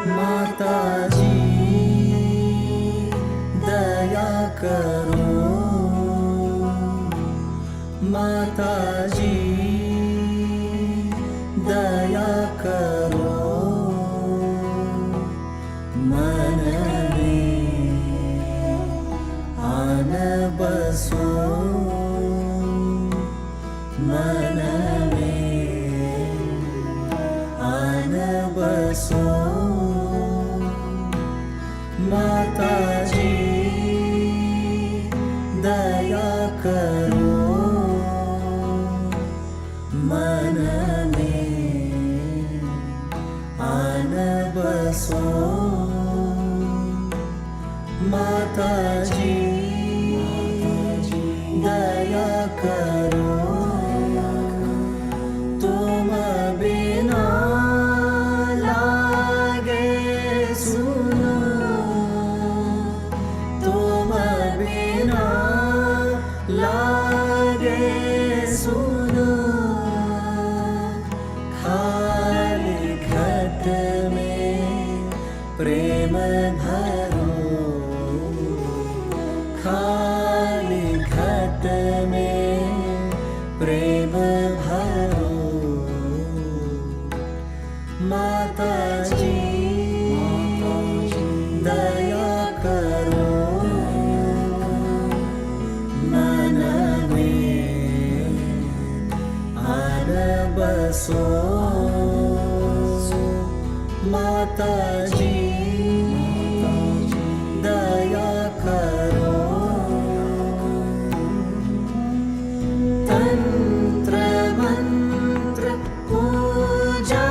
माता जी दया करो, माता जी दया करो, मन में आन बसो, मन में आन बसो। माता जी दया करो, मन में आन बसो। माता जी दया करो, तुम बिना लागे सुनो, तुम बिना लागे सुनो। खाली घट में प्रेम भरो, खाली घट में प्रेम भरो। माता जी दया करो, मन में आन बसो। माता जी दया करो, तंत्र मंत्र पूजा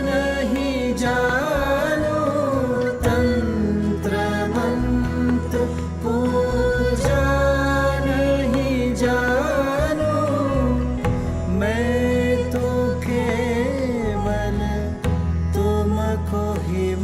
नहीं जानो, तंत्र मंत्र पूजा नहीं जानो। मैं तो केवल तुमको ही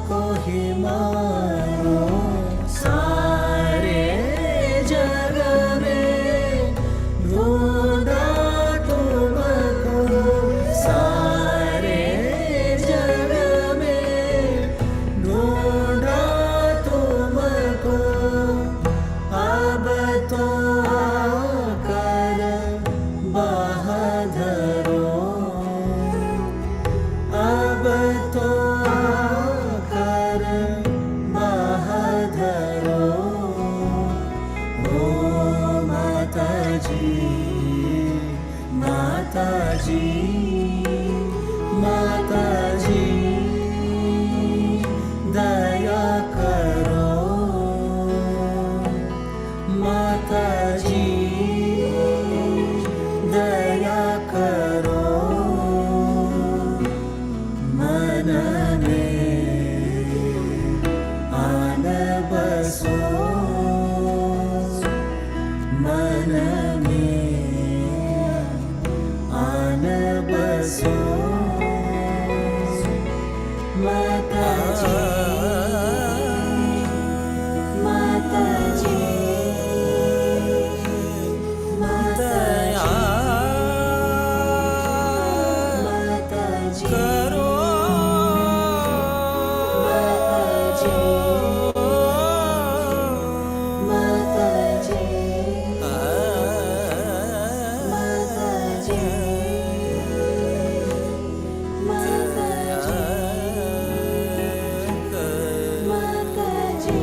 को ही मानो, सारे जग में ढूंढा तुमको, सारे जग में ढूंढा तुमको, अब तो आकर बहादुरो, अब तो आकर बहादुरो, ओ माता जी, माता जी, माता जी, दया करो, माता जी, दया करो, मन में आन बसो, मन में आन बसो, माता जी, माता जी, माता जी, माता जी, करो माता जी, माता जी, माता जी, माता जी,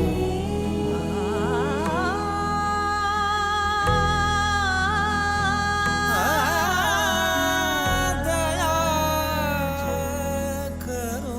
दया करो,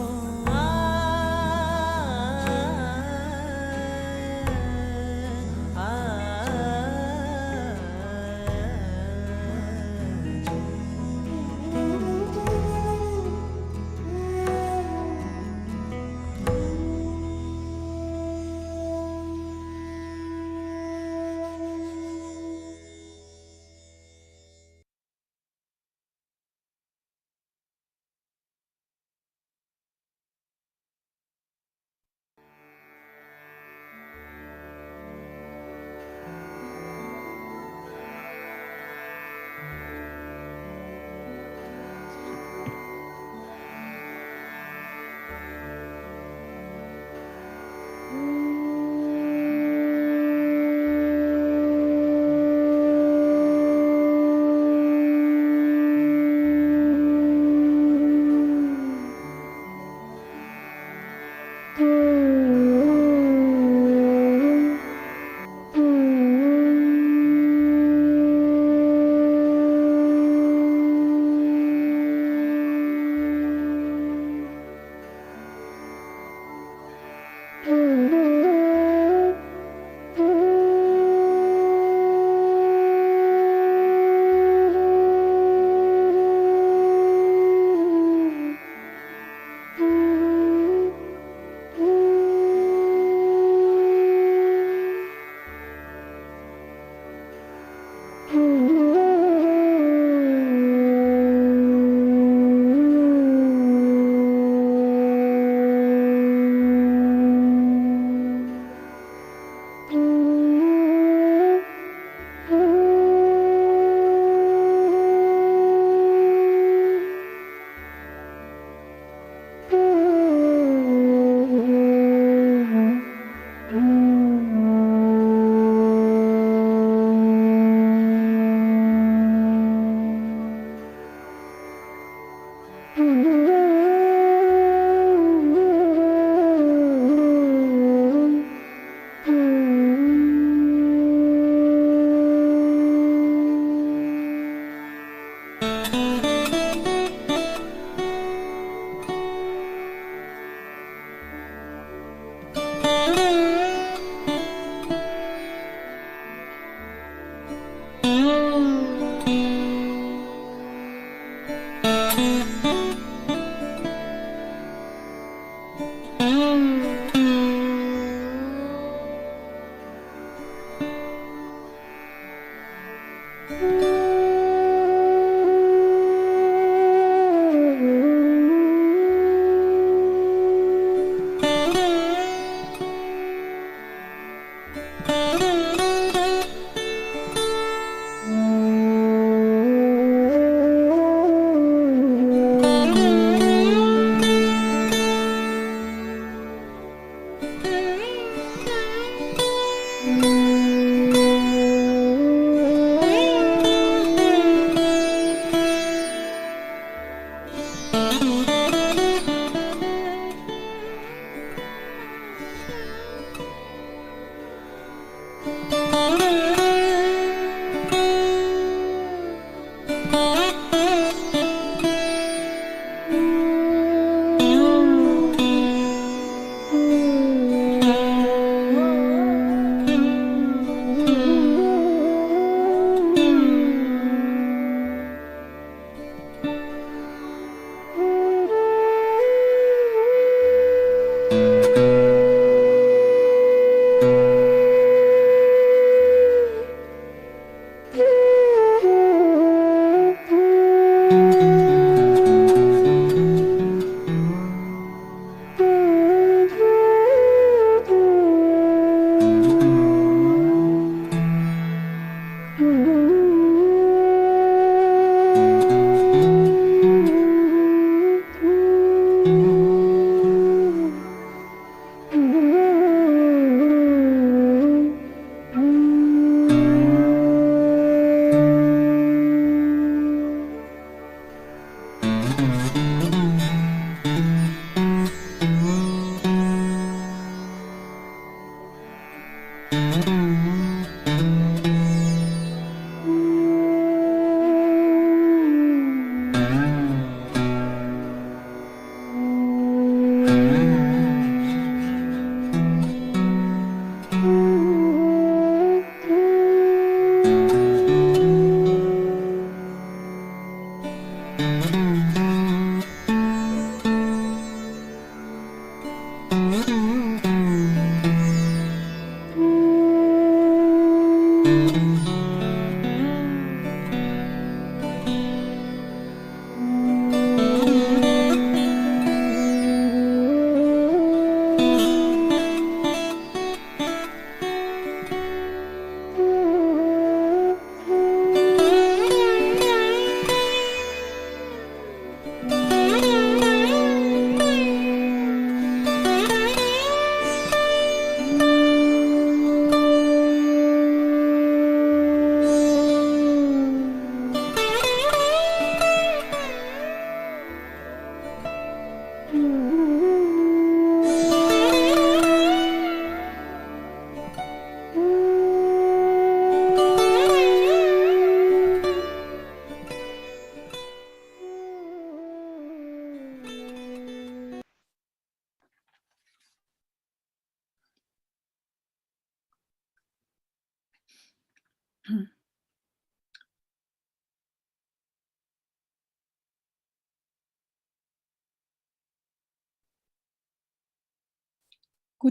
Good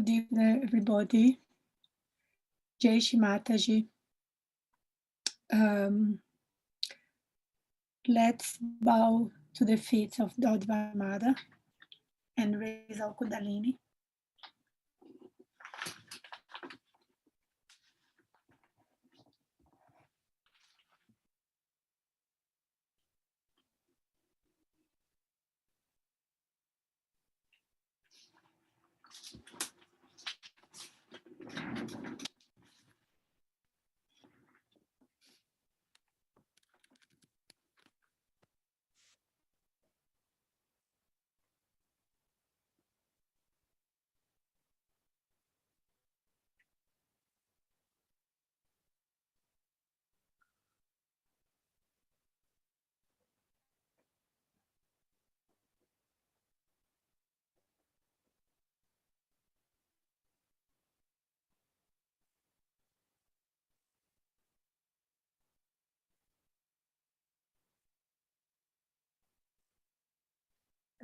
evening, everybody. Jai Shri Mataji. Let's bow to the feet of the Divine Mother and raise our Kundalini.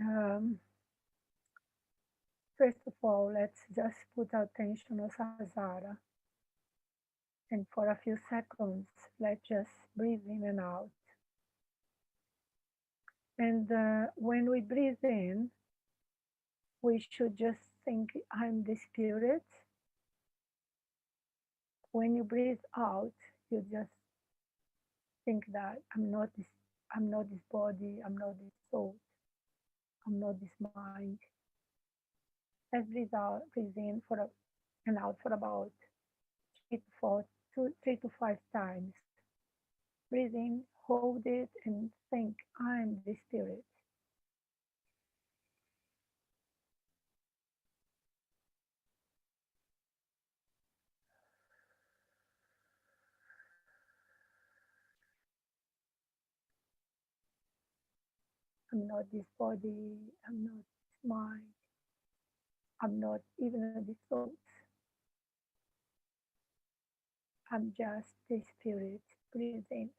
Um, First of all, let's just put our attention on Sahasrara. And for a few seconds, let's just breathe in and out. And when we breathe in, we should just think, I'm the spirit. When you breathe out, you just think that I'm not this body, I'm not this soul, I'm not this mind. Let's breathe out, breathe in and out for about 3 to 5 times. Breathe in, hold it, and think, I'm the spirit. I'm not this body, I'm not this mind, I'm not even the thoughts. I'm just the spirit. Breathe in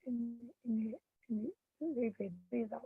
and, and leave it, breathe out.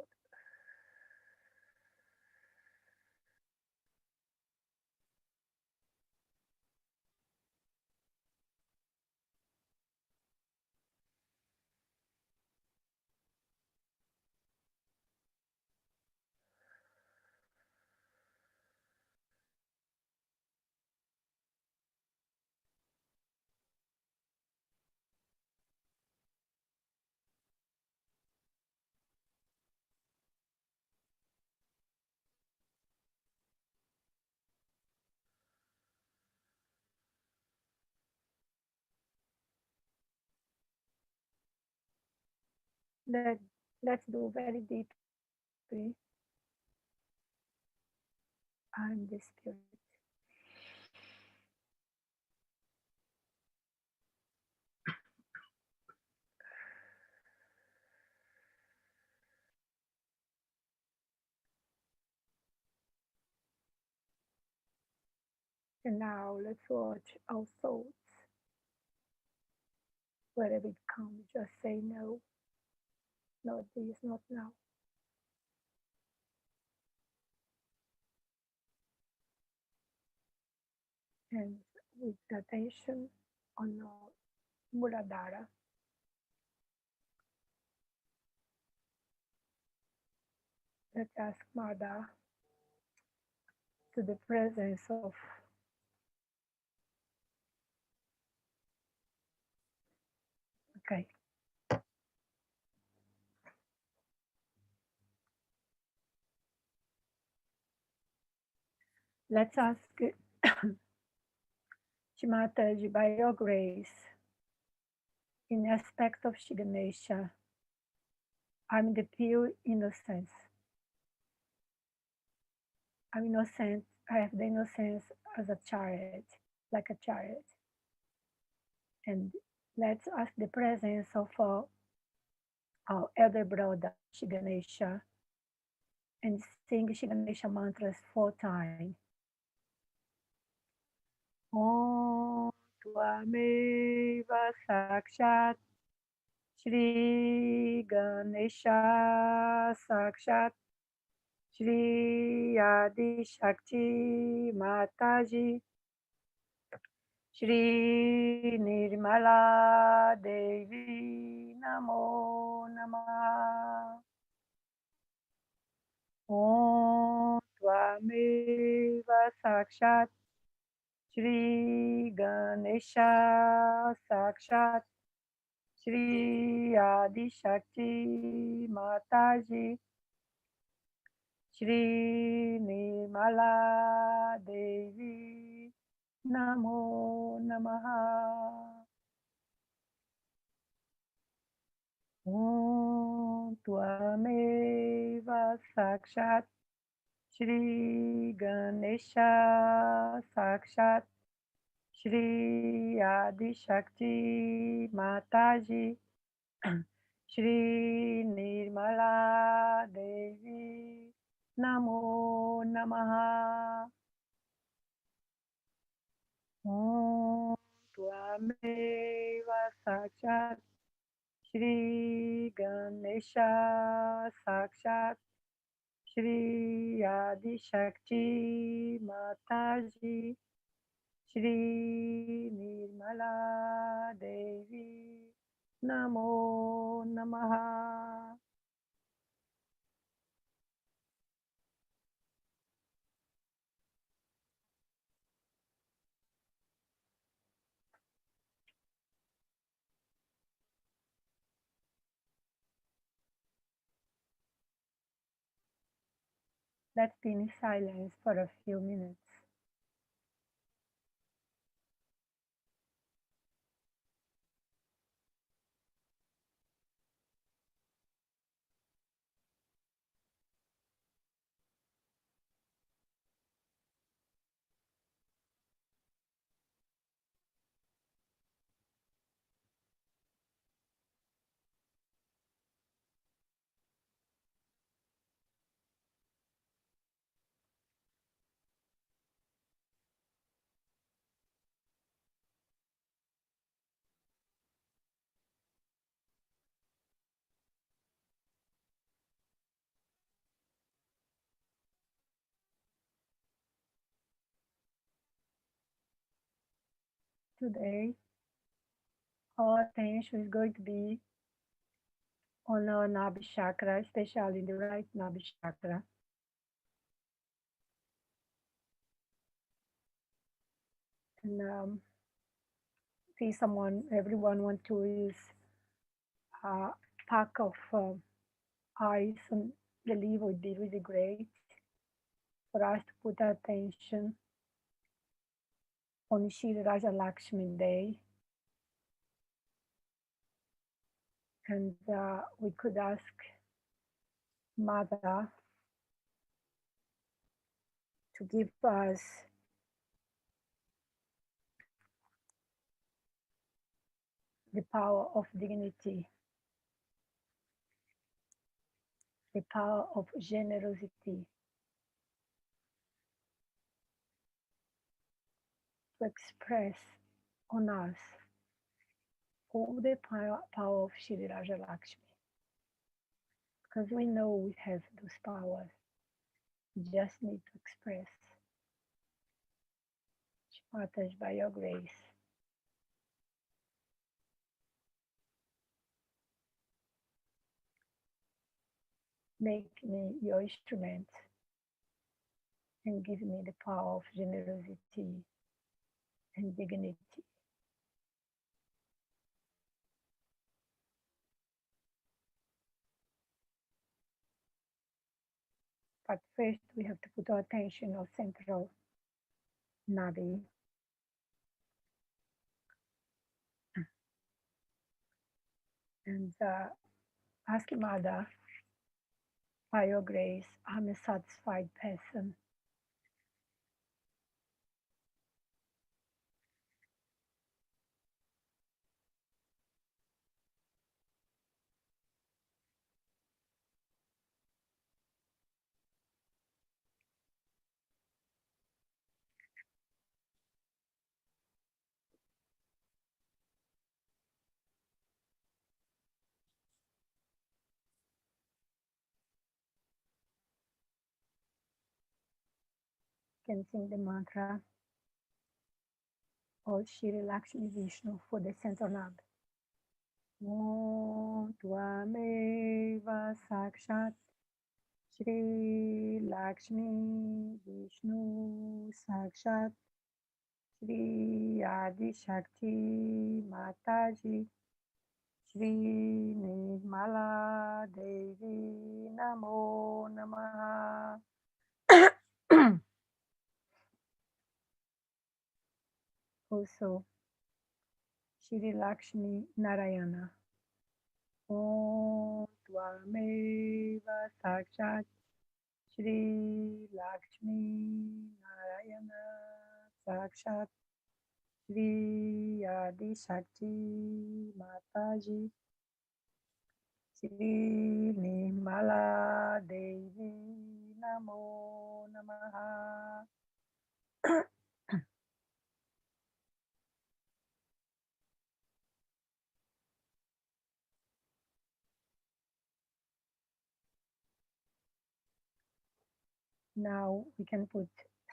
Let, let's do very deeply. I'm the spirit. And now let's watch our thoughts. Wherever it comes, just say no. Not this, not now. And with the attention on our Muladhara, let's ask Mada to the presence of, okay, let's ask Shimataji, by your grace, in aspect of Shri Ganesha, I'm the pure innocence. I'm innocent. I have the innocence as a child, like a child. And let's ask the presence of our elder brother, Shri Ganesha, and sing Shri Ganesha mantras 4 times. Om Tvameva Sakshat Shri Ganesha Sakshat Shri Adi Shakti Mataji Shri Nirmala Devi Namo Namah. Om Tvameva Sakshat Shri Ganesha Sakshat Shri Adi Shakti Mataji Shri Nirmala Devi Namo Namaha. Om Tvameva Sakshat Shri Ganesha Sakshat Shri Adi Shakti Mataji Shri Nirmala Devi Namo Namaha. Om Tvameva Sakshat Shri Ganesha Sakshat Shri Adi Shakti Mataji Shri Nirmala Devi Namo Namaha. Let's be in silence for a few minutes. Today, our attention is going to be on our Nabhi chakra, especially the right Nabhi chakra. And see everyone want to use a pack of eyes on the leaf would be really great for us to put attention on Shri Raja Lakshmi Day. And we could ask Mother to give us the power of dignity, the power of generosity, to express on us all the power of Shri Raja Lakshmi. Because we know we have those powers, we just need to express. Mataji, by your grace, make me your instrument and give me the power of generosity and dignity. But first, we have to put our attention on central nadi and ask Mother, by your grace, I'm a satisfied person. Can sing the mantra or Shri Lakshmi Vishnu for the central nab. Om Tvameva Sakshat Shri Lakshmi Vishnu Sakshat Shri Adi Shakti Mataji Shri Nirmala Devi Namo Namaha. Also, Shri Lakshmi Narayana. Om Tvameva Sakshat Shri Lakshmi Narayana Sakshat Shri Adi Shakti Mataji Shri Nirmala Devi Namo Namaha. Now we can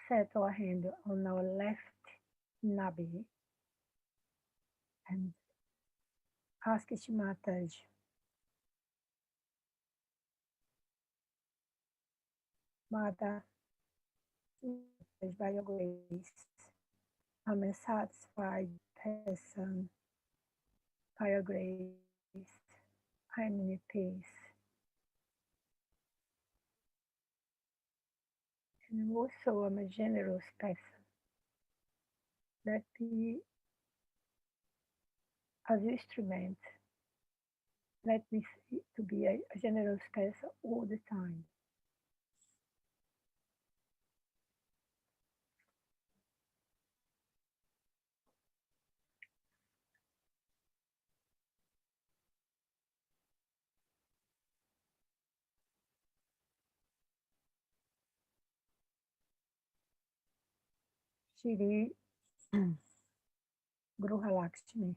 set our hand on our left nabi and ask Mataji, Mother, by your grace, I'm a satisfied person. By your grace, I'm in peace. And also, I'm a generous person. Let me, as instrument, let me to be a generous person all the time. Shri Gruhalakshmi.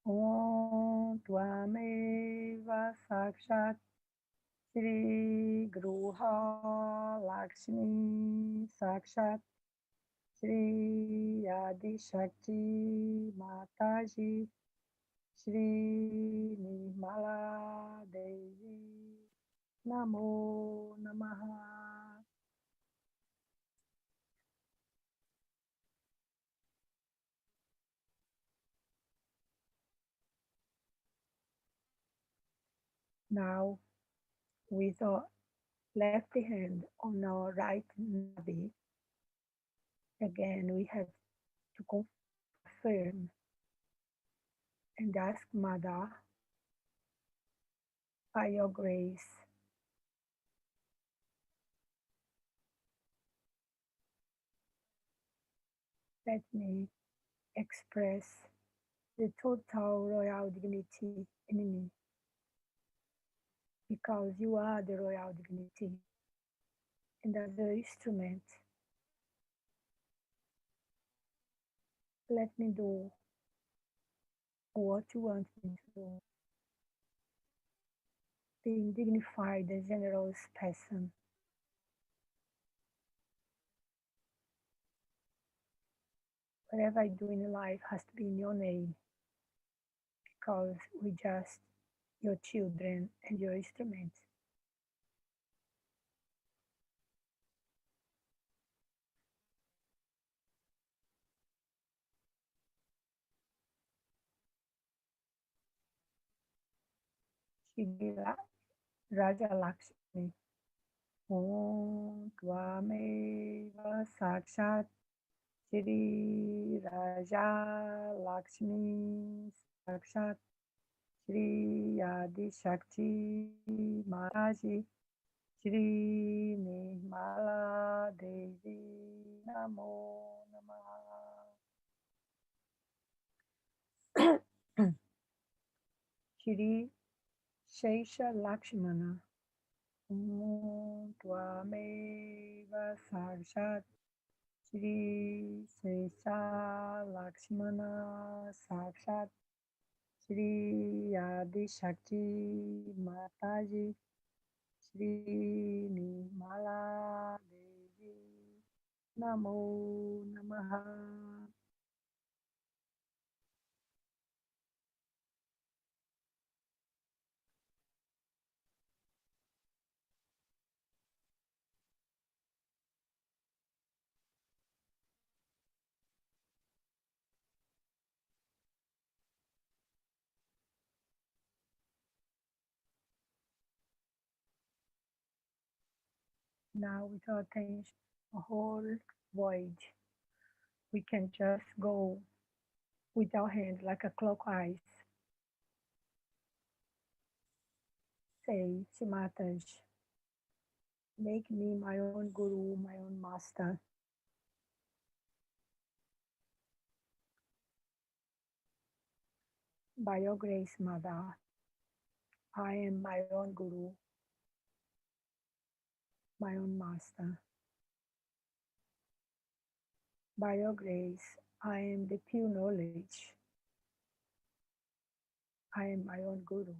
Om Tvameva Sakshat Shri Gruha Lakshmi Sakshat Shri Adi Shakti Mataji Shri Nirmala Devi Namo Namaha. Now, with our left hand on our right nabi, again we have to confirm and ask Mother, by your grace, Let me express the total royal dignity in me because you are the royal dignity. And as the instrument, let me do what you want me to do. Being dignified and generous person. Whatever I do in life has to be in your name because we just your children and your instruments. Shri Raja Lakshmi. Om Tvameva Sakshat Shri Raja Lakshmi Sakshat Shri Adi Shakti Mataji Shri Nirmala Devi Namo Namaha Shri Shesha Lakshmana Om Tvameva Sakshat Shri Sesa Lakshmana Sakshat Shri Adi Shakti Mataji Shri Nirmala Devi Namo Namaha. Now with our attention, a whole void, we can just go with our hands like a clockwise. Say, Shimataj, make me my own guru, my own master. By your grace, Mother, I am my own guru, my own master. By your grace, I am the pure knowledge. I am my own guru.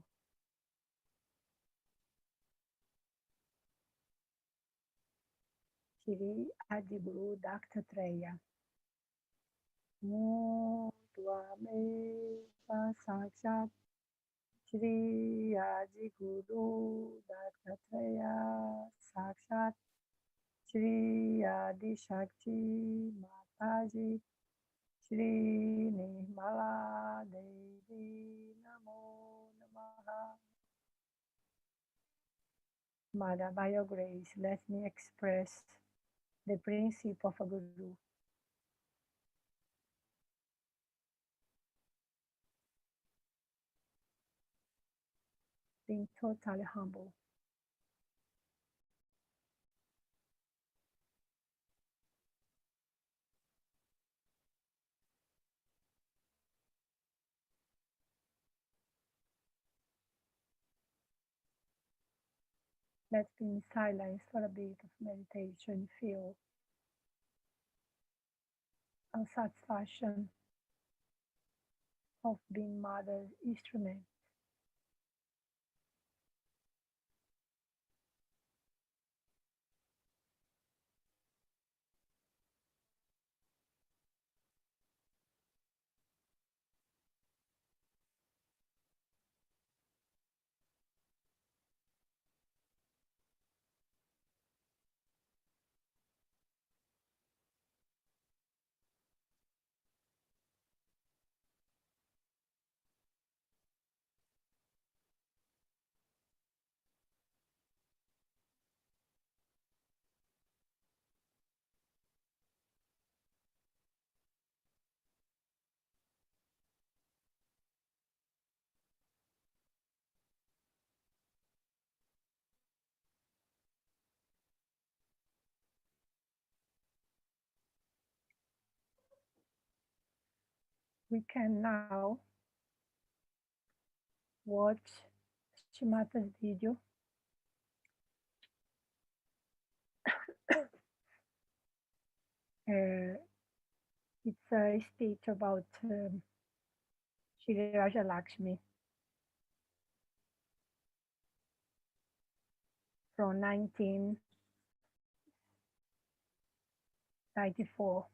Shri Adiguru Daktatraya. Tvameva Sakshat Shri Adiguru Daktatraya Sakshat Shri Adi Shakti Mataji Shri Nirmala Devi Namo Namaha. Mother, by your grace, let me express the principle of a guru. Being totally humble. Let's be in silence for a bit of meditation. Feel a satisfaction of being mother's instrument. we can now watch Shimata's video. It's a speech about Shri Raja Lakshmi from 1994.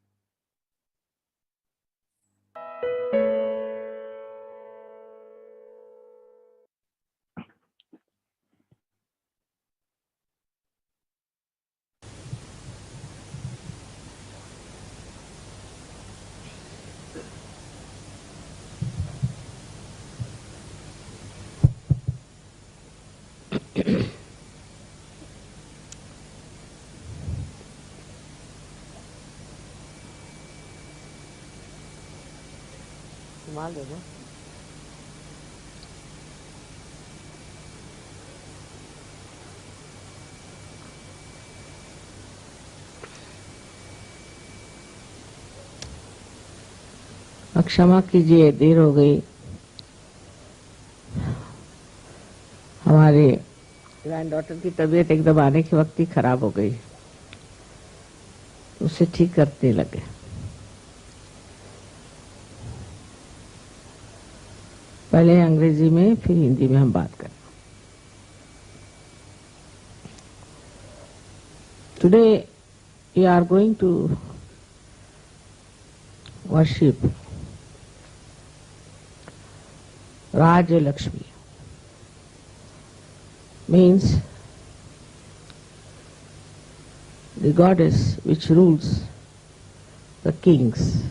संभाल दे दो। क्षमा कीजिए, देर हो गई। हमारे grand daughter की तबीयत एकदम आने के वक्त ही खराब हो गई, उसे ठीक करने लगे। पहले अंग्रेजी में फिर हिंदी में हम बात करें। Today we are going to worship Raja Lakshmi. Means the goddess which rules the kings.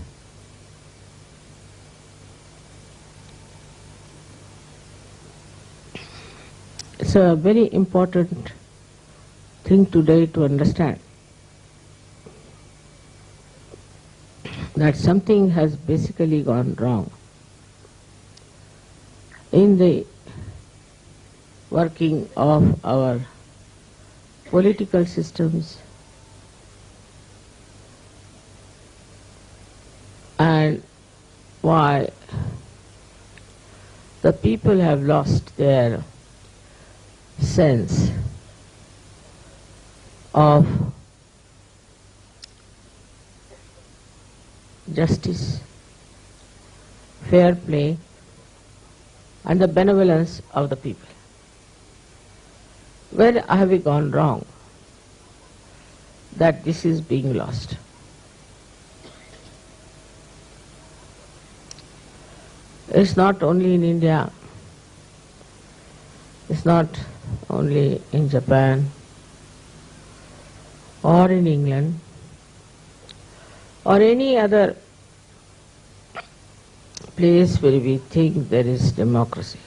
It's a very important thing today to understand that something has basically gone wrong in the working of our political systems and why the people have lost their sense of justice, fair play, and the benevolence of the people. Where have we gone wrong that this is being lost? It's not only in India, it's not only in Japan or in England or any other place where we think there is democracy.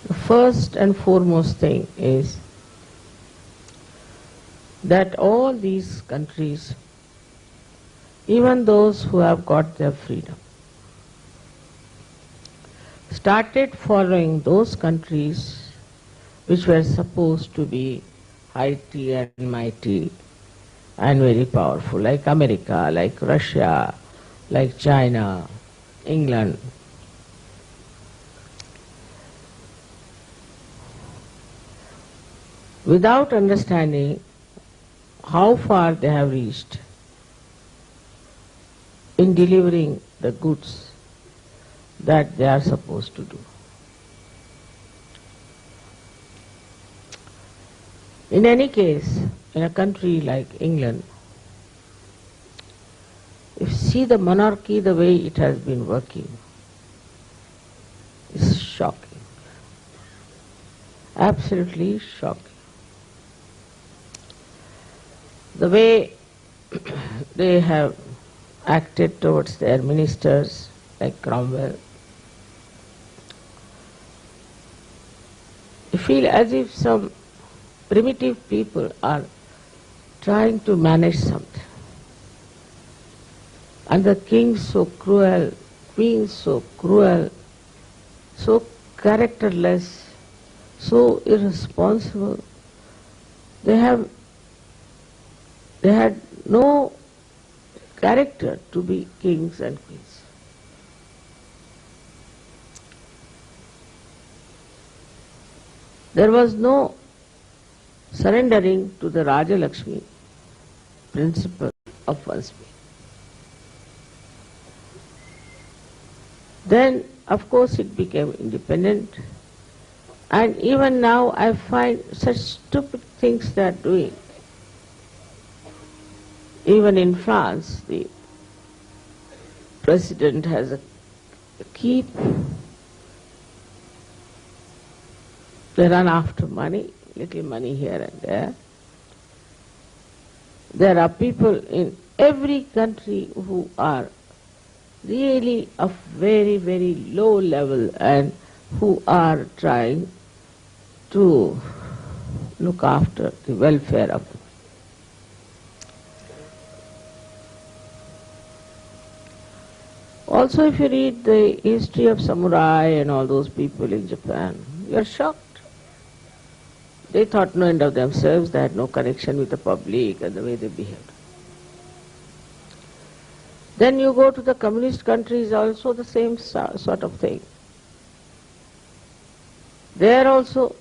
The first and foremost thing is that all these countries, even those who have got their freedom, started following those countries which were supposed to be mighty and mighty and very powerful, like America, like Russia, like China, England. Without understanding how far they have reached in delivering the goods that they are supposed to do. In any case, in a country like England, if you see the monarchy, the way it has been working, it's shocking. Absolutely shocking. The way they have acted towards their ministers, like Cromwell, you feel as if some primitive people are trying to manage something. And the king so cruel, queen so cruel, so characterless, so irresponsible. They had no character to be kings and queens. There was no surrendering to the Raja Lakshmi principle of one's being. Then, of course, it became independent. And even now I find such stupid things they are doing. Even in France, the president has a keep. They run after money, little money here and there. There are people in every country who are really of very, very low level and who are trying to look after the welfare of them. Also, if you read the history of samurai and all those people in Japan, you are shocked. They thought no end of themselves, they had no connection with the public and the way they behaved. Then you go to the communist countries, also the same sort of thing. There also,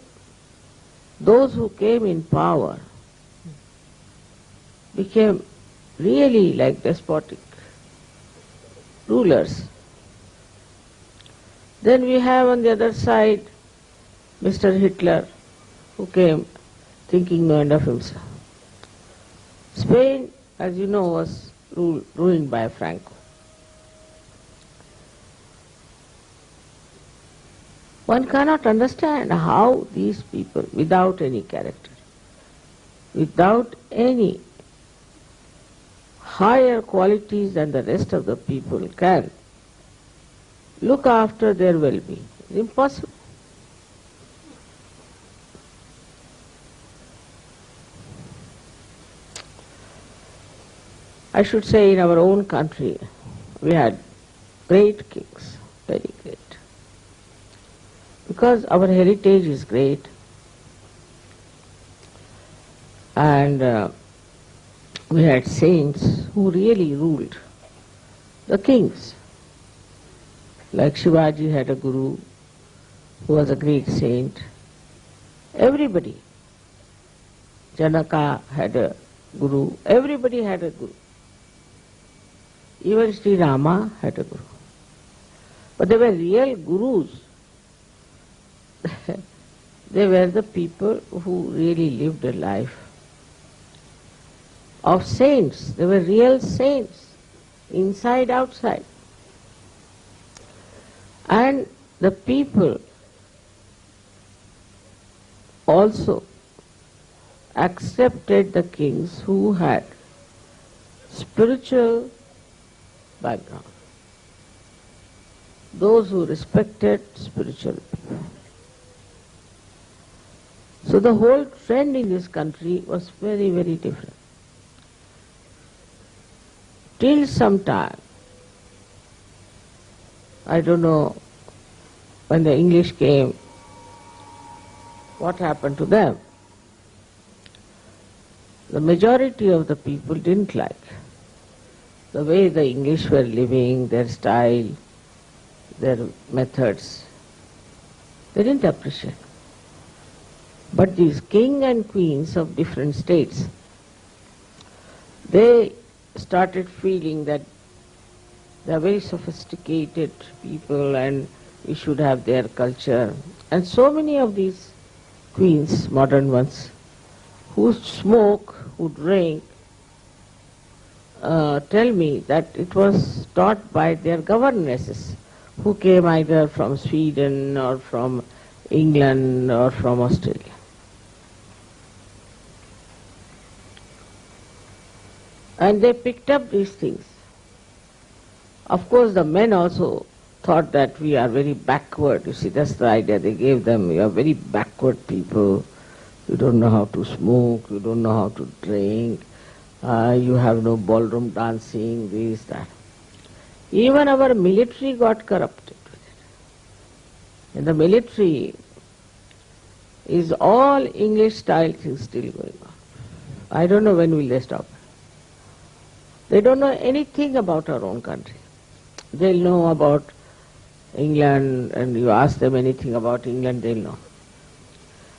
those who came in power became really like despotic rulers. Then we have on the other side Mr. Hitler, who came thinking no end of himself. Spain, as you know, was ruined by Franco. One cannot understand how these people, without any character, without any higher qualities than the rest of the people, can look after their well-being. It's impossible. I should say in our own country we had great kings, very great. Because our heritage is great and we had saints who really ruled. The kings, like Shivaji had a guru who was a great saint. Everybody, Janaka had a guru, everybody had a guru. Even Sri Rama had a guru. But they were real gurus. They were the people who really lived a life of saints. They were real saints, inside, outside. And the people also accepted the kings who had spiritual background. Those who respected spiritual people. So the whole trend in this country was very, very different. Till some time, I don't know, when the English came, what happened to them? The majority of the people didn't like the way the English were living, their style, their methods. They didn't appreciate. But these king and queens of different states, they started feeling that they are very sophisticated people and we should have their culture. And so many of these queens, modern ones, who smoke, who drink, tell me that it was taught by their governesses, who came either from Sweden or from England or from Australia. And they picked up these things. Of course, the men also thought that we are very backward. You see, that's the idea they gave them. You are very backward people. You don't know how to smoke. You don't know how to drink. You have no ballroom dancing, this, that. Even our military got corrupted with it. In the military is all English style things still going on. I don't know when will they stop. They don't know anything about our own country. They'll know about England, and you ask them anything about England, they'll know.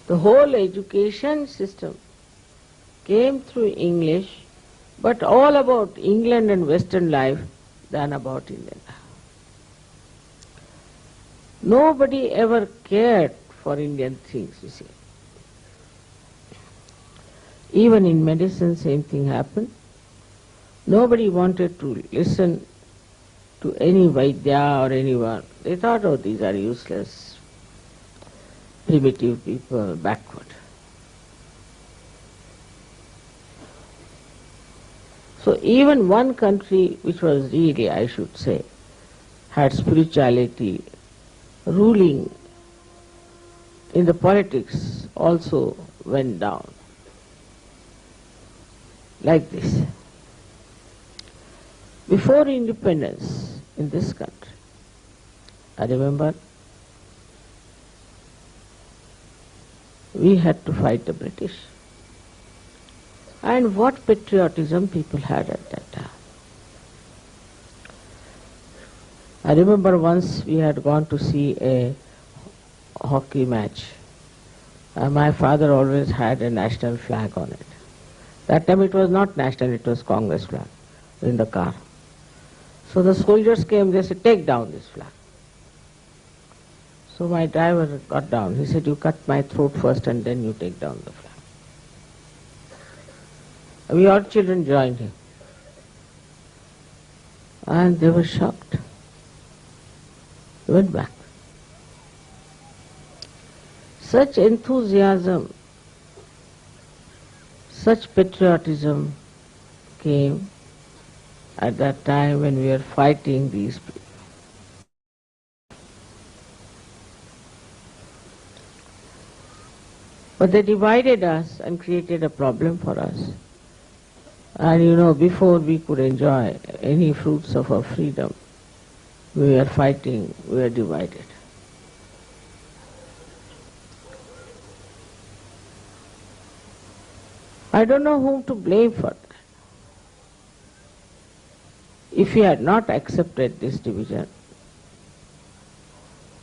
The whole education system came through English, but all about England and Western life than about Indian life. Nobody ever cared for Indian things, you see. Even in medicine, same thing happened. Nobody wanted to listen to any Vaidya or anyone. They thought, oh, these are useless, primitive people, backward. So even one country which was really, I should say, had spirituality ruling in the politics also went down. Like this. Before independence in this country, I remember we had to fight the British. And what patriotism people had at that time. I remember once we had gone to see a hockey match. My father always had a national flag on it. That time it was not national, it was Congress flag in the car. So the soldiers came, they said, take down this flag. So my driver got down. He said, you cut my throat first and then you take down the flag. We all children joined him. And they were shocked. They went back. Such enthusiasm, such patriotism came at that time when we were fighting these people. But they divided us and created a problem for us. And you know, before we could enjoy any fruits of our freedom, we were fighting, we were divided. I don't know whom to blame for that. If we had not accepted this division,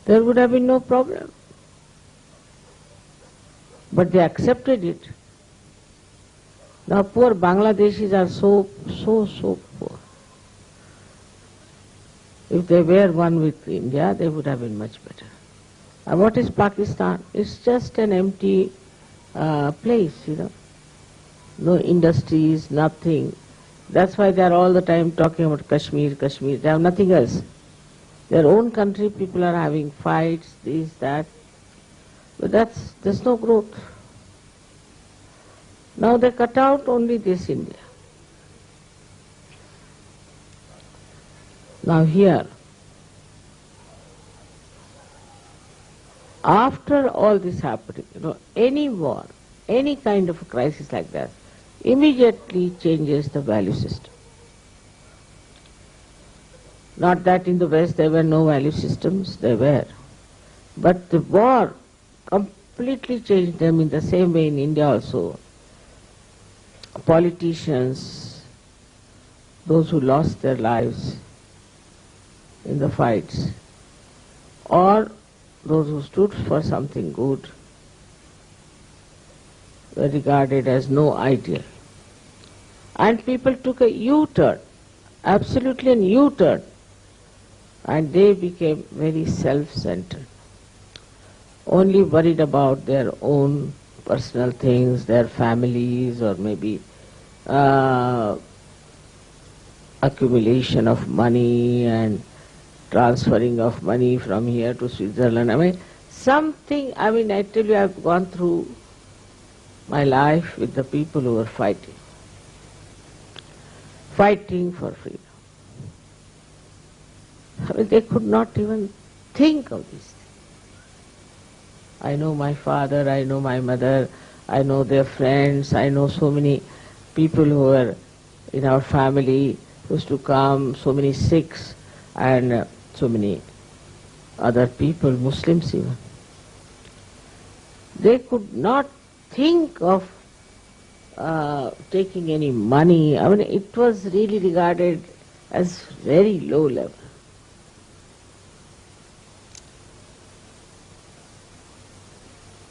there would have been no problem. But they accepted it. Now poor Bangladeshis are so poor. If they were one with India, they would have been much better. And what is Pakistan? It's just an empty place, you know. No industries, nothing. That's why they are all the time talking about Kashmir, Kashmir. They have nothing else. Their own country, people are having fights, this, that. But there's no growth. Now they cut out only this India. Now here, after all this happening, you know, any war, any kind of a crisis like that, immediately changes the value system. Not that in the West there were no value systems, there were. But the war completely changed them. In the same way in India also. Politicians, those who lost their lives in the fights, or those who stood for something good, were regarded as no ideal. And people took a U-turn, absolutely a U-turn, and they became very self-centered, only worried about their own personal things, their families, or maybe accumulation of money and transferring of money from here to Switzerland. I mean, I tell you, I've gone through my life with the people who were fighting for freedom. I mean, they could not even think of these things. I know my father, I know my mother, I know their friends, I know so many people who were in our family, used to come, so many Sikhs and so many other people, Muslims even. They could not think of taking any money. I mean, it was really regarded as very low level.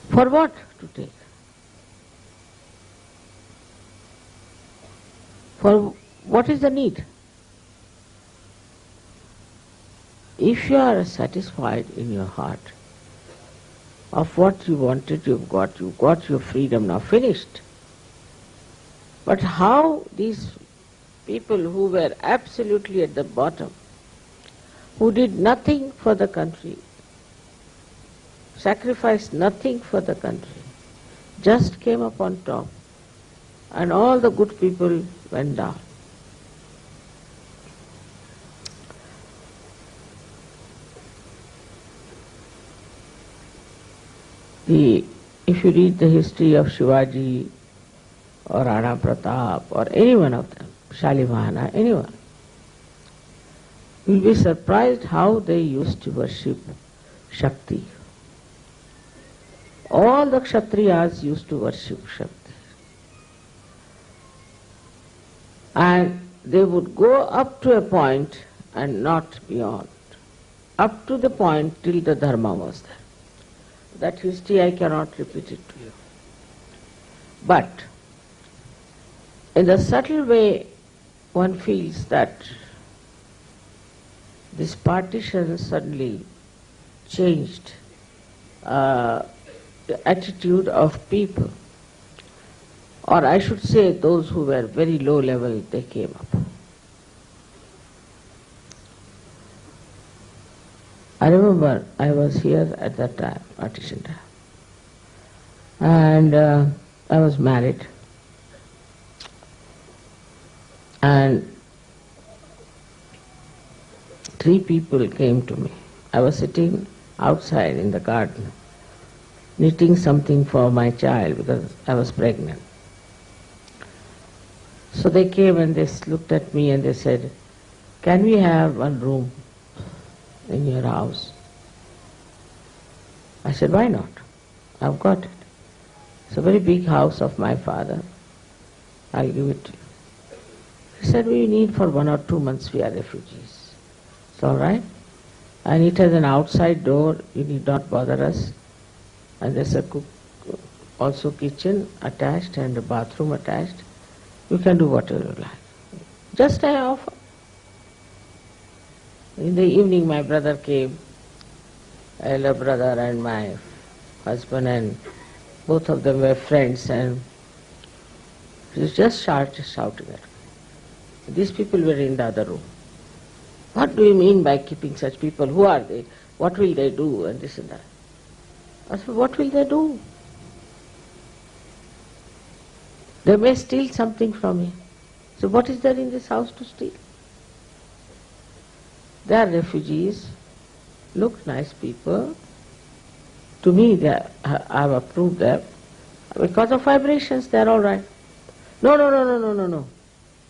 For what to take? For what is the need? If you are satisfied in your heart of what you wanted, you've got your freedom now, finished. But how these people who were absolutely at the bottom, who did nothing for the country, sacrificed nothing for the country, just came up on top, and all the good people went down. If you read the history of Shivaji or Rana Pratap or any one of them, Shalimana, anyone, you will be surprised how they used to worship Shakti. All the Kshatriyas used to worship Shakti. And they would go up to a point and not beyond. Up to the point till the Dharma was there. That history I cannot repeat it to you. But in the subtle way one feels that this partition suddenly changed the attitude of people. Or I should say those who were very low level, they came up. I remember I was here at that time, partition time, and I was married, and 3 people came to me. I was sitting outside in the garden, knitting something for my child because I was pregnant. So they came and they looked at me and they said, "Can we have one room in your house?" I said, "Why not? I've got it. It's a very big house of my father. I'll give it to you." He said, "We need for 1 or 2 months, we are refugees." It's all right. And it has an outside door, you need not bother us. And there's a also kitchen attached and a bathroom attached. You can do whatever you like. Just I offer. In the evening my brother came, elder brother and my husband, and both of them were friends, and he was just shouting at me. These people were in the other room. "What do you mean by keeping such people? Who are they? What will they do?" And this and that. I said, "What will they do? They may steal something from me. So what is there in this house to steal? They are refugees, look nice people. To me, I have approved them. Because of vibrations, they are all right. No.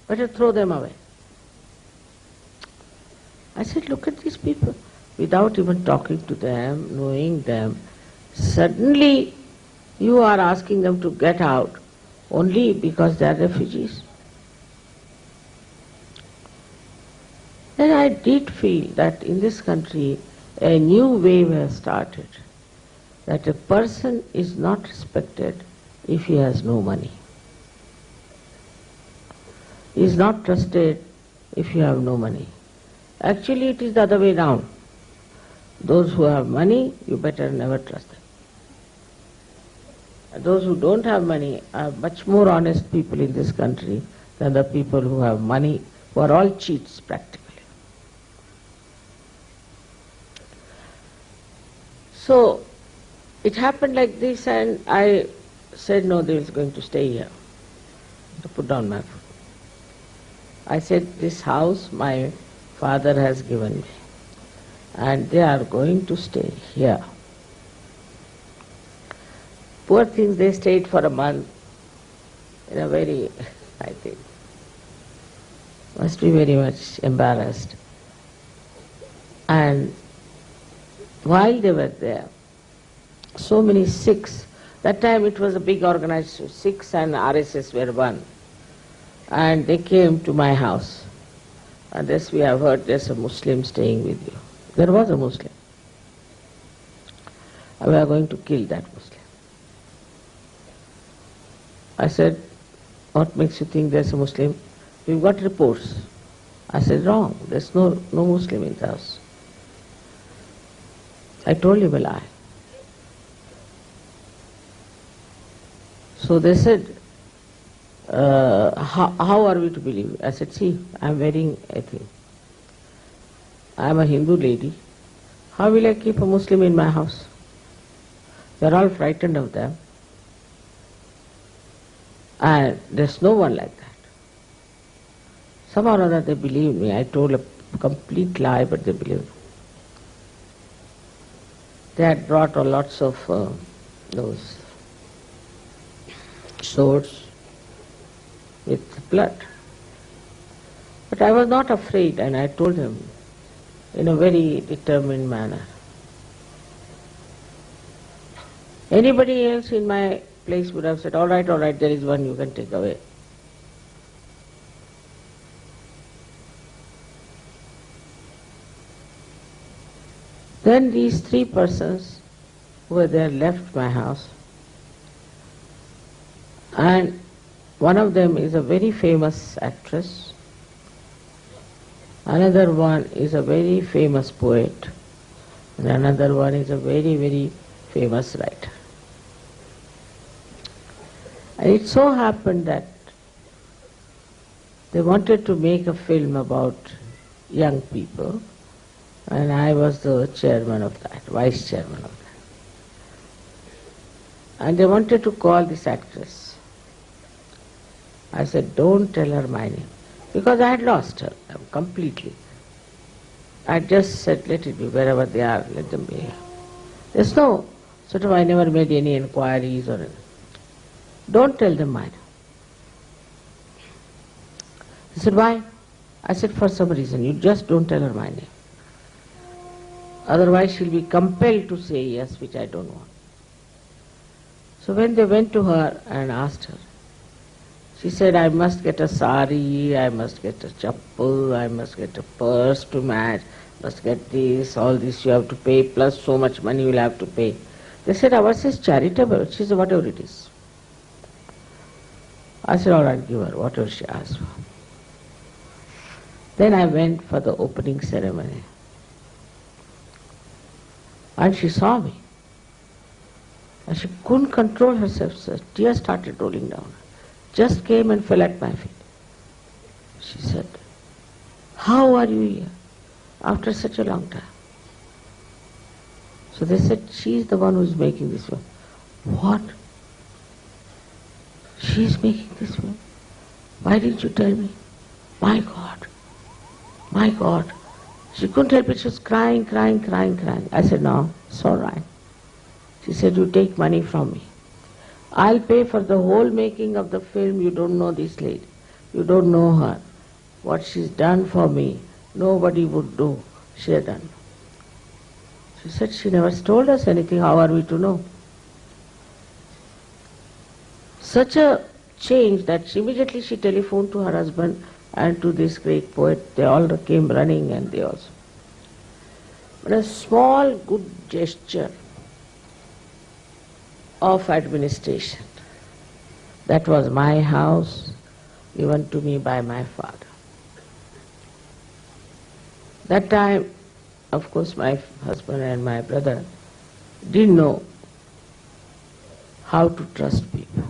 Better throw them away." I said, "Look at these people." Without even talking to them, knowing them, suddenly you are asking them to get out only because they are refugees. Then I did feel that in this country a new wave has started, that a person is not respected if he has no money. He is not trusted if you have no money. Actually it is the other way round. Those who have money, you better never trust them. And those who don't have money are much more honest people in this country than the people who have money, who are all cheats practically. So it happened like this, and I said, "No, they is going to stay here." To put down my foot. I said, "This house my father has given me, and they are going to stay here." Poor things, they stayed for a month in a very, I think, must be very much embarrassed. And while they were there, so many Sikhs, that time it was a big organization, Sikhs and RSS were one, and they came to my house. And this we have heard, there's a Muslim staying with you. There was a Muslim. And we are going to kill that Muslim. I said, what makes you think there's a Muslim? We've got reports. I said, wrong, there's no Muslim in the house. I told him a lie. So they said, how are we to believe? I said, see, I'm wearing a thing. I'm a Hindu lady. How will I keep a Muslim in my house? They're all frightened of them. And there's no one like that. Somehow or other they believed me. I told a complete lie, but they believed me. They had brought lots of those swords with blood. But I was not afraid, and I told him in a very determined manner. Anybody else in my place would have said, all right, there is one, you can take away. Then these three persons who were there left my house, and one of them is a very famous actress, another one is a very famous poet, and another one is a very, very famous writer. And it so happened that they wanted to make a film about young people, and I was the chairman of that, vice chairman of that. And they wanted to call this actress. I said, don't tell her my name, because I had lost her completely. I just said, let it be, wherever they are, let them be here. There's no, sort of, I never made any inquiries or anything. Don't tell them mine. He said, why? I said, for some reason, you just don't tell her my name. Otherwise she'll be compelled to say yes, which I don't want. So when they went to her and asked her, she said, I must get a sari, I must get a chappal, I must get a purse to match, must get this, all this you have to pay, plus so much money you'll have to pay. They said, ours is charitable. She said, whatever it is. I said, all right, give her whatever she asked for. Then I went for the opening ceremony. And she saw me. And she couldn't control herself, so tears started rolling down. Just came and fell at my feet. She said, how are you here after such a long time? So they said, she's the one who's making this film. What? She's making this film? Why didn't you tell me? My God, my God. She couldn't help it, she was crying. I said, no, it's all right. She said, you take money from me. I'll pay for the whole making of the film. You don't know this lady. You don't know her. What she's done for me, nobody would do. She had done. She said, she never told us anything. How are we to know? Such a change that immediately she telephoned to her husband and to this great poet. They all came running, and they also. But a small good gesture of administration. That was my house, given to me by my father. That time, of course, my husband and my brother didn't know how to trust people.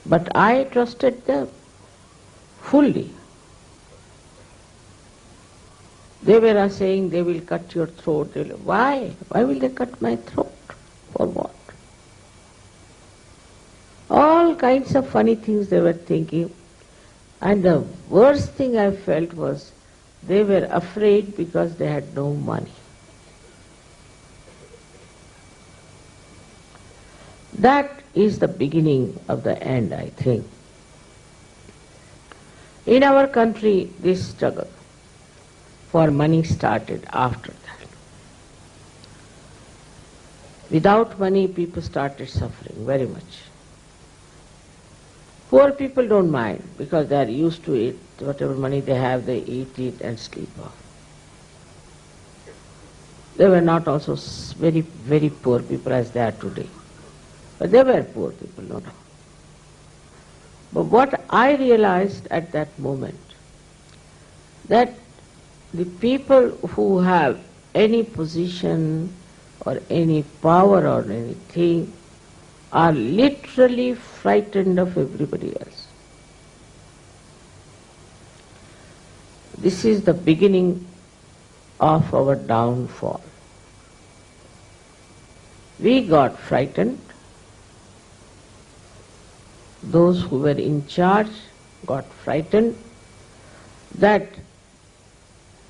But I trusted them fully. They were saying they will cut your throat. Why? Why will they cut my throat? For what? All kinds of funny things they were thinking. And the worst thing I felt was they were afraid because they had no money. That is the beginning of the end, I think. In our country, this struggle for money started after that. Without money, people started suffering very much. Poor people don't mind because they are used to it. Whatever money they have, they eat it and sleep off. They were not also very, very poor people as they are today. But they were poor people, no doubt. But what I realized at that moment, that the people who have any position or any power or anything are literally frightened of everybody else. This is the beginning of our downfall. We got frightened. Those who were in charge got frightened that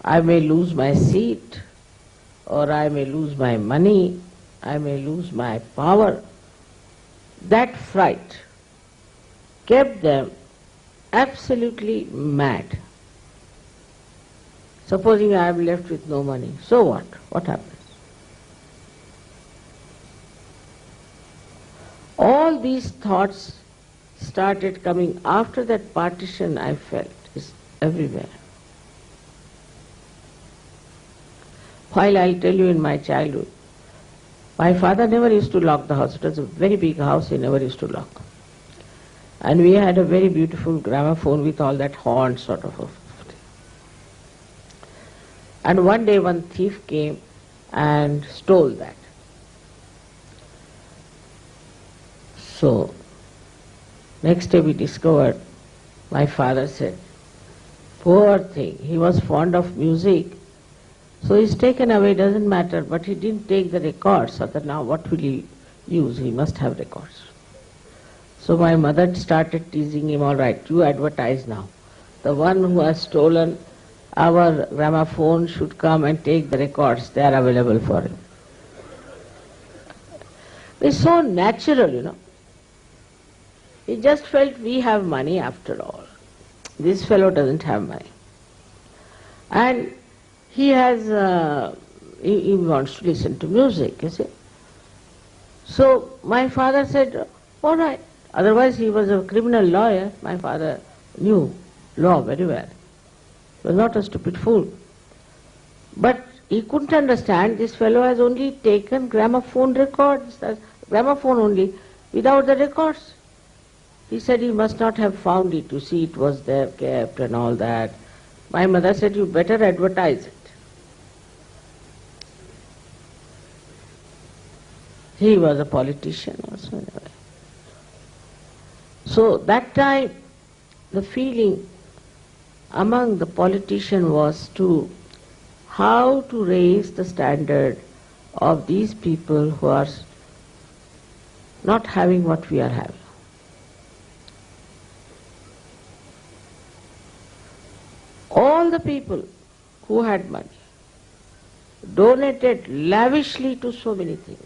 I may lose my seat, or I may lose my money, I may lose my power. That fright kept them absolutely mad. Supposing I am left with no money, so what? What happens? All these thoughts started coming after that partition. I felt is everywhere. While I'll tell you, in my childhood, my father never used to lock the house. It was a very big house, he never used to lock. And we had a very beautiful gramophone with all that horn sort of a thing. And one day one thief came and stole that. So, next day we discovered, my father said, poor thing, he was fond of music, so he's taken away, doesn't matter, but he didn't take the records, so that now what will he use? He must have records. So my mother started teasing him, all right, you advertise now. The one who has stolen our gramophone should come and take the records, they are available for him. It's so natural, you know. He just felt we have money after all. This fellow doesn't have money. And he has, he wants to listen to music, you see. So my father said, all right. Otherwise he was a criminal lawyer. My father knew law very well. He was not a stupid fool. But he couldn't understand this fellow has only taken gramophone records, gramophone only, without the records. He said he must not have found it. You see, it was there kept and all that. My mother said, you better advertise it. He was a politician also in a way. So that time the feeling among the politicians was to how to raise the standard of these people who are not having what we are having. All the people who had money donated lavishly to so many things.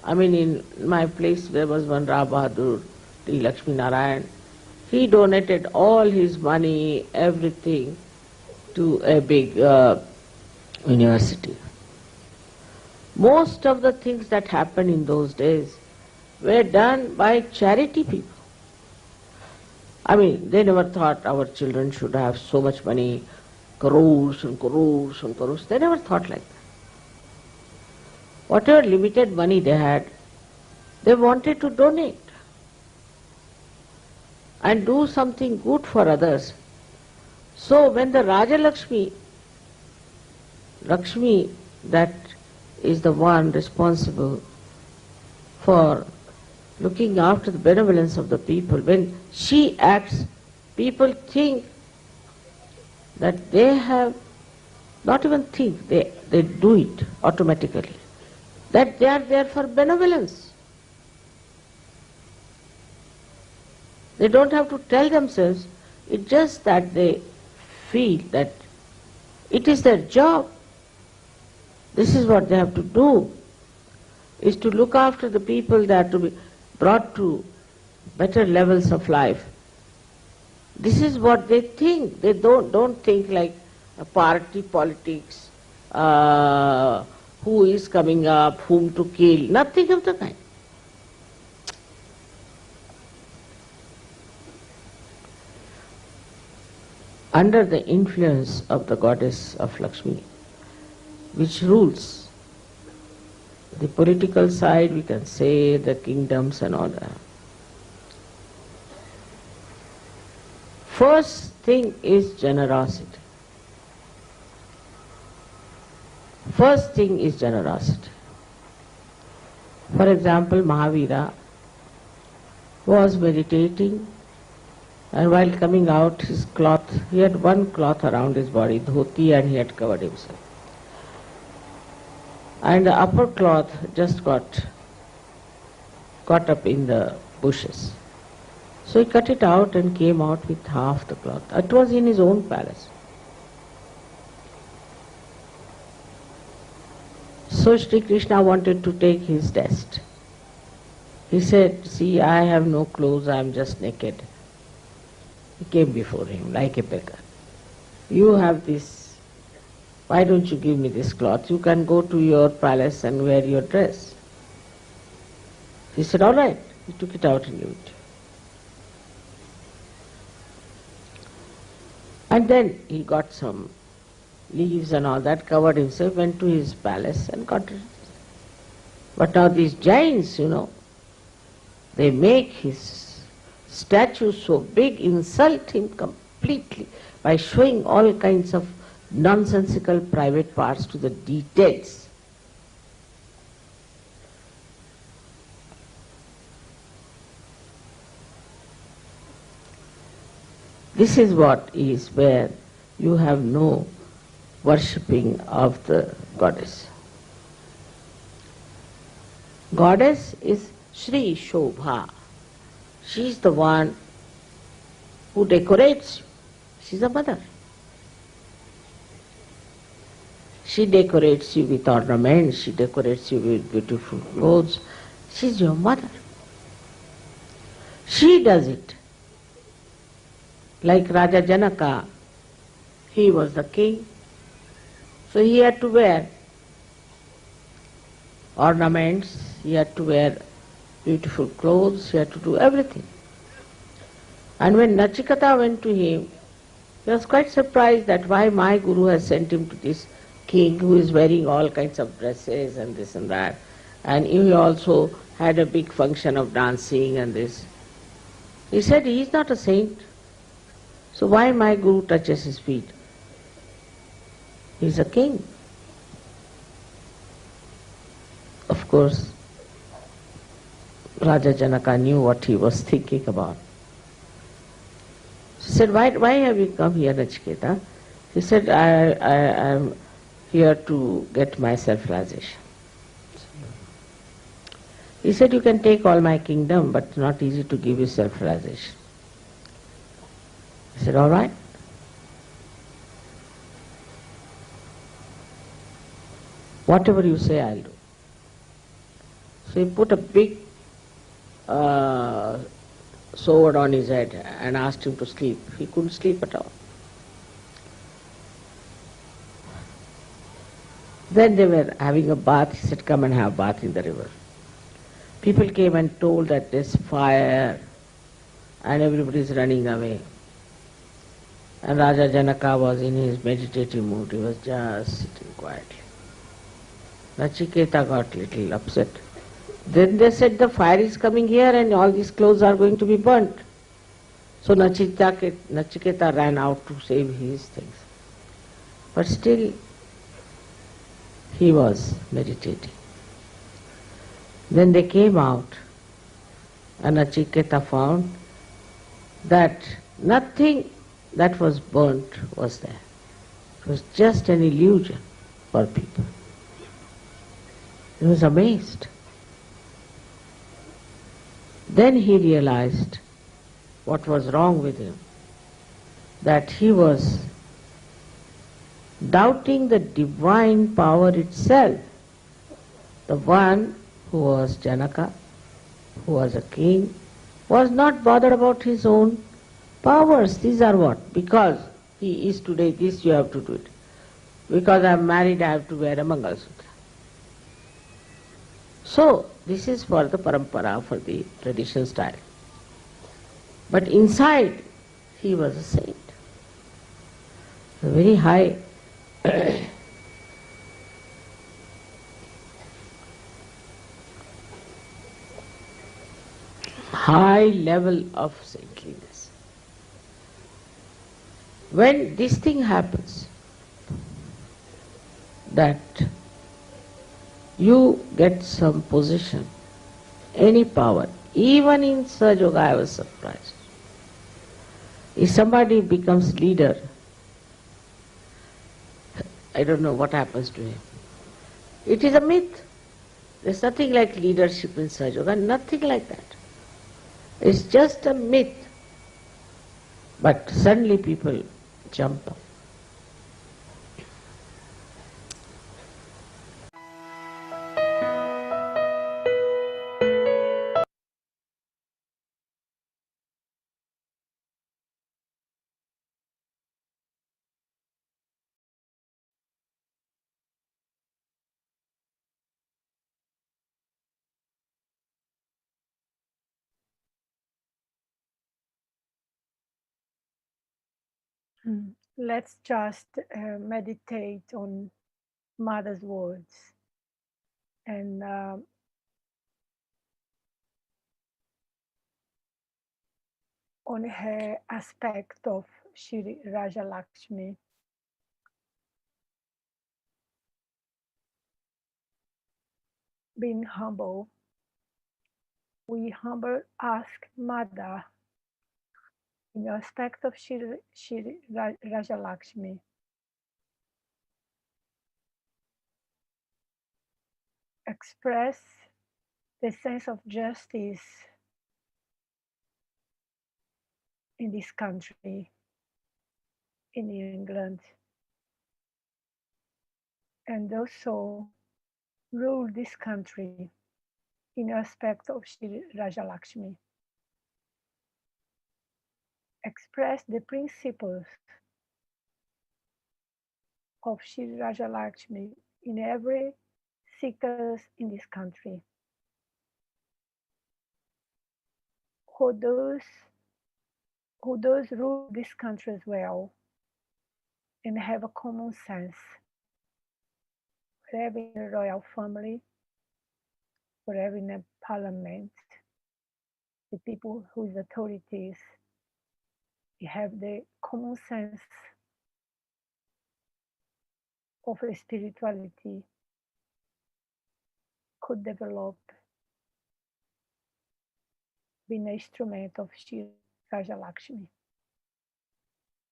I mean, in my place there was one Rao Bahadur, T. Lakshmi Narayan. He donated all his money, everything, to a big university. Most of the things that happened in those days were done by charity people. I mean, they never thought our children should have so much money, crores and crores and crores. They never thought like that. Whatever limited money they had, they wanted to donate and do something good for others. So when the Raja Lakshmi, that is the one responsible for looking after the benevolence of the people, when she acts, people think that they have, not even think, they do it automatically, that they are there for benevolence. They don't have to tell themselves, it's just that they feel that it is their job. This is what they have to do, is to look after the people that are to be brought to better levels of life. This is what they think. They don't think like party politics, who is coming up, whom to kill, nothing of the kind. Under the influence of the goddess of Lakshmi, which rules the political side, we can say, the kingdoms and all that. First thing is generosity. First thing is generosity. For example, Mahavira was meditating, and while coming out, his cloth, he had one cloth around his body, dhoti, and he had covered himself. And the upper cloth just got caught up in the bushes. So he cut it out and came out with half the cloth. It was in his own palace. So Sri Krishna wanted to take his test. He said, "See, I have no clothes, I am just naked." He came before him like a beggar. "You have this, why don't you give me this cloth? You can go to your palace and wear your dress." He said, "All right." He took it out and gave it. And then he got some leaves and all that, covered himself, went to his palace and got it. But now these giants, they make his statue so big, insult him completely by showing all kinds of nonsensical private parts to the details. This is what is where you have no worshipping of the goddess. Goddess is Sri Shobha. She is the one who decorates you. She is a mother. She decorates you with ornaments, she decorates you with beautiful clothes. She is your mother. She does it. Like Raja Janaka, he was the king, so he had to wear ornaments, he had to wear beautiful clothes, he had to do everything. And when Nachiketa went to him, he was quite surprised that why my guru has sent him to this king who is wearing all kinds of dresses and this and that. And he also had a big function of dancing and this. He said, he is not a saint. So why my guru touches his feet? He is a king. Of course, Raja Janaka knew what he was thinking about. She said, why have you come here, Nachiketa? He said, I am here to get my self-realization. He said, you can take all my kingdom, but it's not easy to give you self-realization. He said, all right. Whatever you say, I'll do. So he put a big sword on his head and asked him to sleep. He couldn't sleep at all. Then they were having a bath. He said, come and have a bath in the river. People came and told that there's fire and everybody is running away. And Raja Janaka was in his meditative mood. He was just sitting quietly. Nachiketa got a little upset. Then they said the fire is coming here and all these clothes are going to be burnt. So Nachiketa ran out to save his things. But still he was meditating. Then they came out and Nachiketa found that nothing that was burnt was there. It was just an illusion for people. He was amazed. Then he realized what was wrong with him, that he was doubting the divine power itself. The one who was Janaka, who was a king, was not bothered about his own Powers, these are what? Because he is today this, you have to do it. Because I am married, I have to wear a Mangalsutra. So, this is for the parampara, for the tradition style. But inside, he was a saint. A very high high level of saintliness. When this thing happens, that you get some position, any power, even in Sahaja Yoga I was surprised. If somebody becomes leader, I don't know what happens to him. It is a myth. There's nothing like leadership in Sahaja Yoga, nothing like that. It's just a myth. But suddenly people jump up. Let's just meditate on Mother's words and on her aspect of Shri Raja Lakshmi. Being humble, we humble ask Mother in aspect of Shri Raja Lakshmi. Express the sense of justice in this country, in England, and also rule this country in aspect of Shri Raja Lakshmi. Express the principles of Shri Raja Lakshmi in every Sikhs in this country. Who does rule this country as well and have a common sense, wherever in the royal family, wherever in the parliament, the people whose authorities have the common sense of spirituality could develop being an instrument of Shri Raja Lakshmi.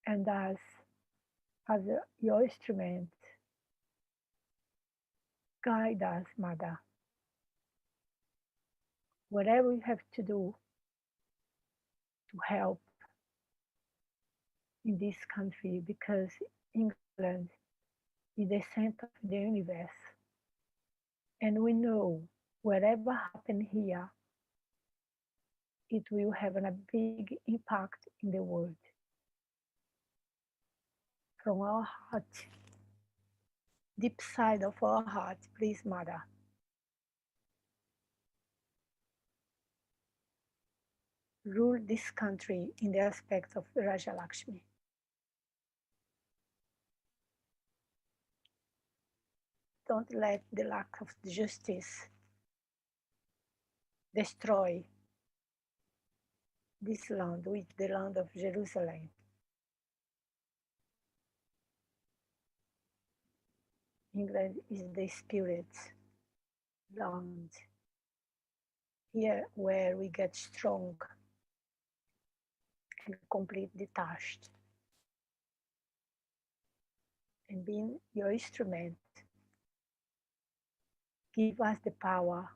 And as your instrument, guide us, Mother. Whatever we have to do to help in this country, because England is the center of the universe. And we know whatever happens here, it will have a big impact in the world. From our heart, deep side of our heart, please, Mother. Rule this country in the aspect of Raja Lakshmi. Don't let the lack of justice destroy this land, with the land of Jerusalem. England is the spirit land, here where we get strong and completely detached. And being your instrument, give us the power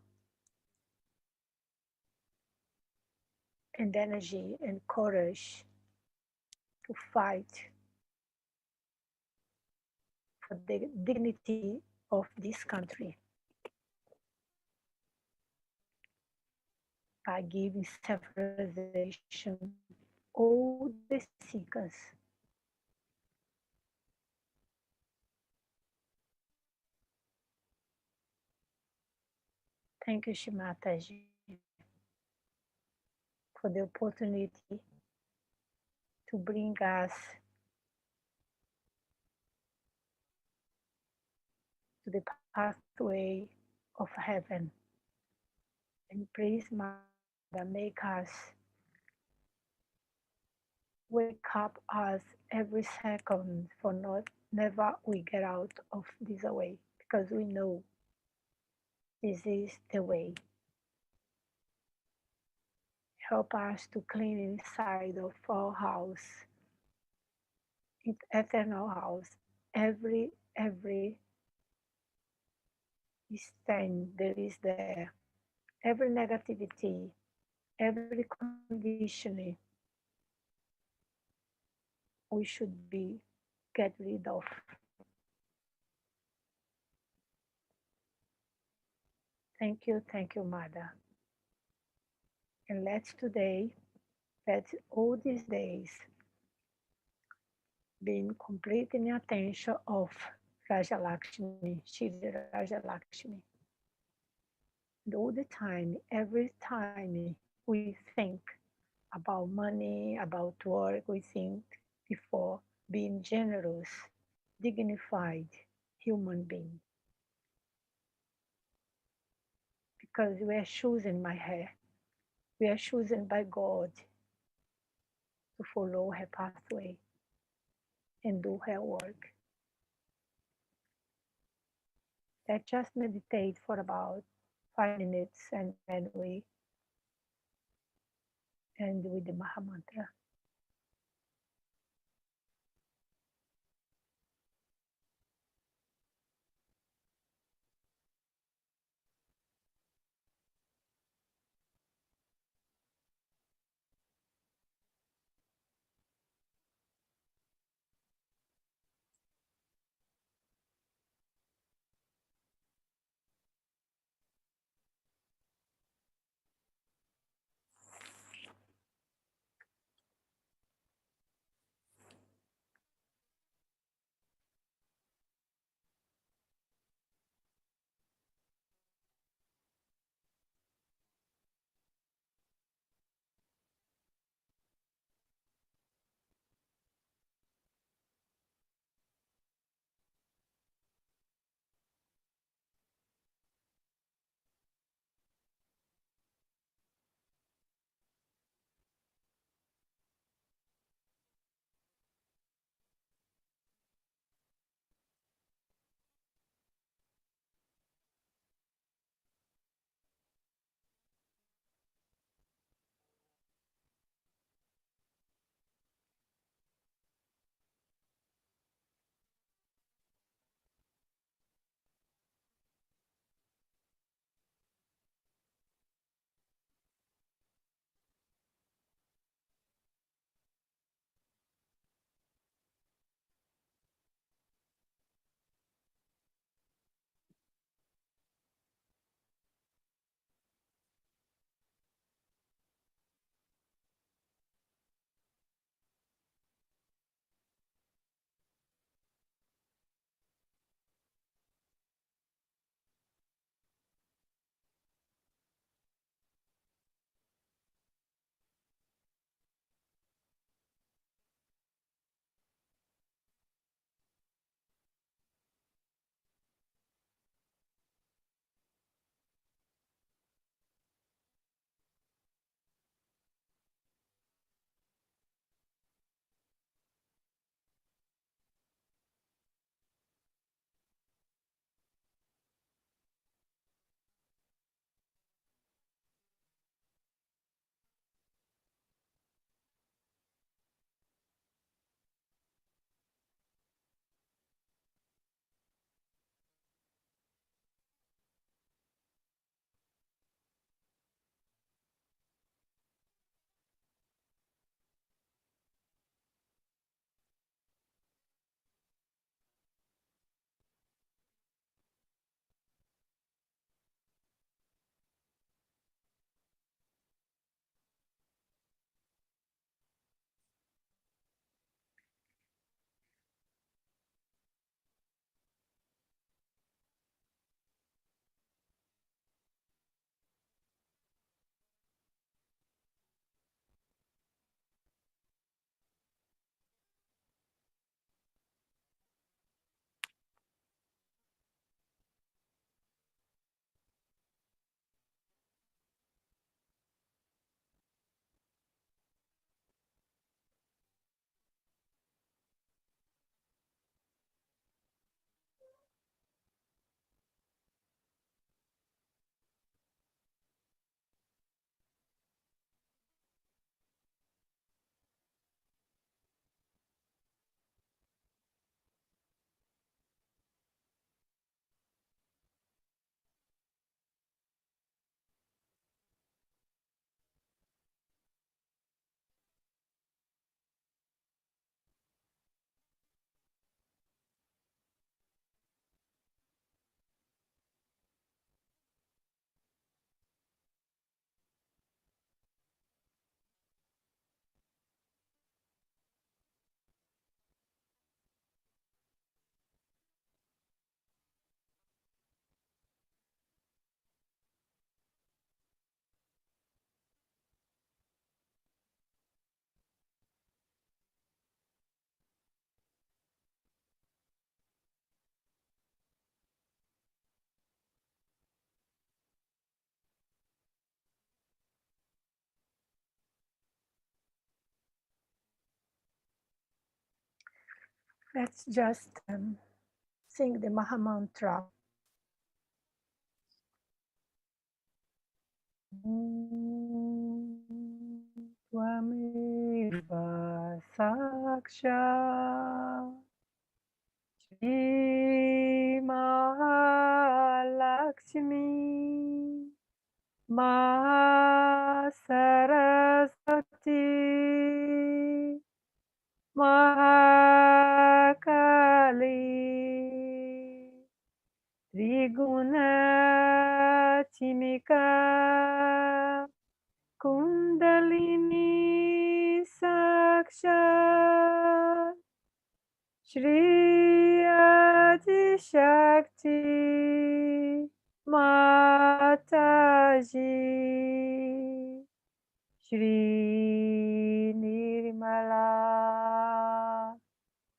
and energy and courage to fight for the dignity of this country by giving self-realization all the seekers. Thank you, Shimataji, for the opportunity to bring us to the pathway of heaven. And please, Mother, make us wake up us every second for not never we get out of this way, because we know this is the way. Help us to clean inside of our house, eternal house, every stain there is there, every negativity, every conditioning we should be get rid of. Thank you, Mother. And let's today, let all these days be in complete in attention of Raja Lakshmi, Shri Raja Lakshmi. And all the time, every time we think about money, about work, we think before being generous, dignified human being. Because we are chosen by her, we are chosen by God to follow her pathway and do her work. Let's just meditate for about 5 minutes and then we end with the Maha Mantra. Let's just sing the Maha Mantra. Tvameva Saksha Shri Mahalakshmi Saraswati Mahakali Triguna Chimika Kundalini Saksha Shri Adi Shakti Mataji Shri Nirmala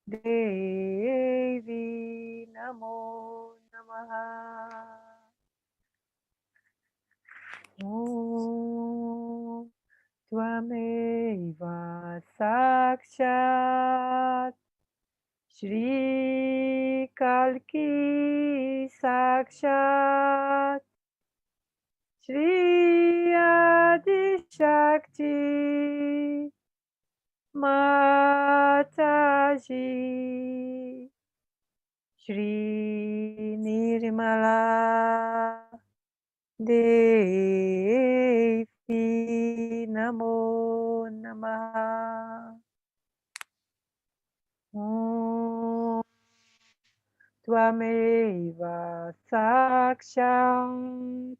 Devi Namo Namaha Om Tvameva Sakshat Shri Kalki Sakshat Shri Adi Shakti Mataji Shri Nirmala Devi Namo Namaha Om Tvameva Sakshat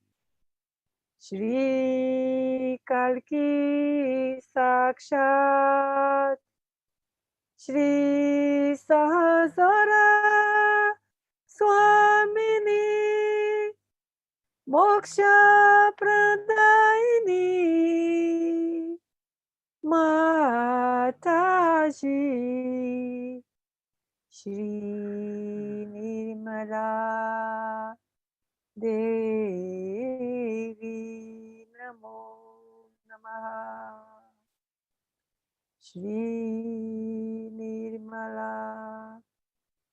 Shri Kalki Sakshat Shri Sahasara Swamini Moksha Pradayini Mataji Shri Nirmala Devi Namo Namaha Shri Nirmala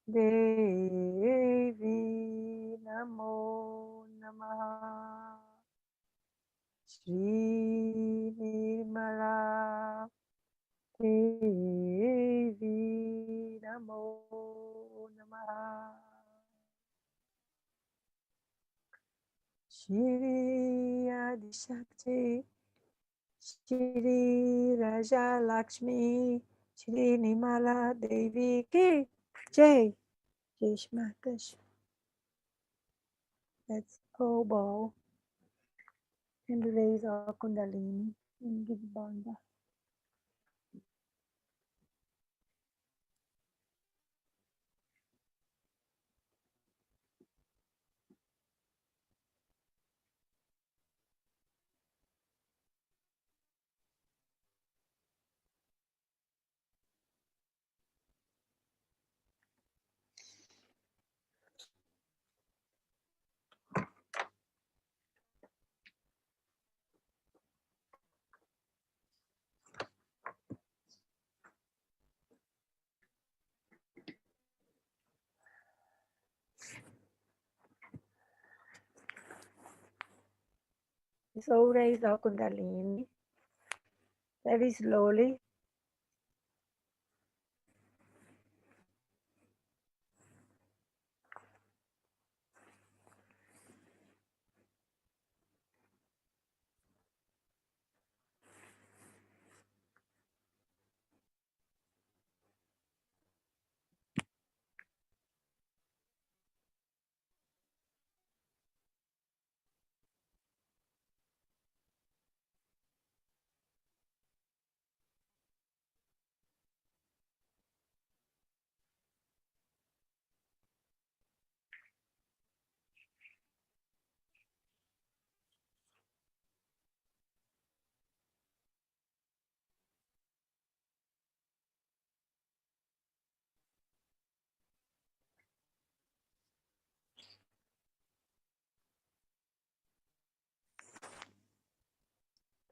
Devi Namo Namaha Shri Nirmala Devi Namo Namaha Shri Adi Shakti Shri Raja Lakshmi Shri Nirmala Devi Ki Jai. Jai Mataji. Let's all bow and raise our Kundalini and give Banda. So raise our Kundalini very slowly.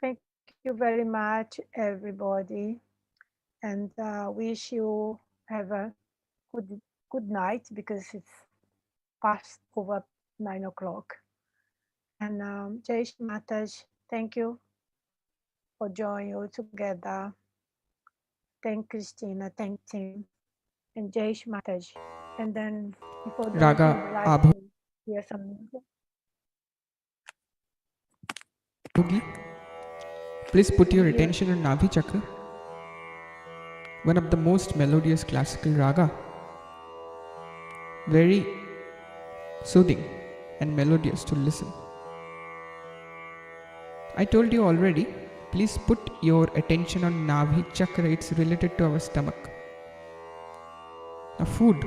Thank you very much, everybody, and wish you have a good night because it's past over 9 o'clock. And Jai Shri Mataj, thank you for joining you together. Thank Christina, thank Tim, and Jai Shri Mataj. And then for those Raga who would like Abhogi, to hear some music, please put your Yes. attention on Navi Chakra, one of the most melodious classical raga, very soothing and melodious to listen. I told you already, please put your attention on Navi Chakra, it's related to our stomach. Now, food.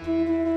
Thank you.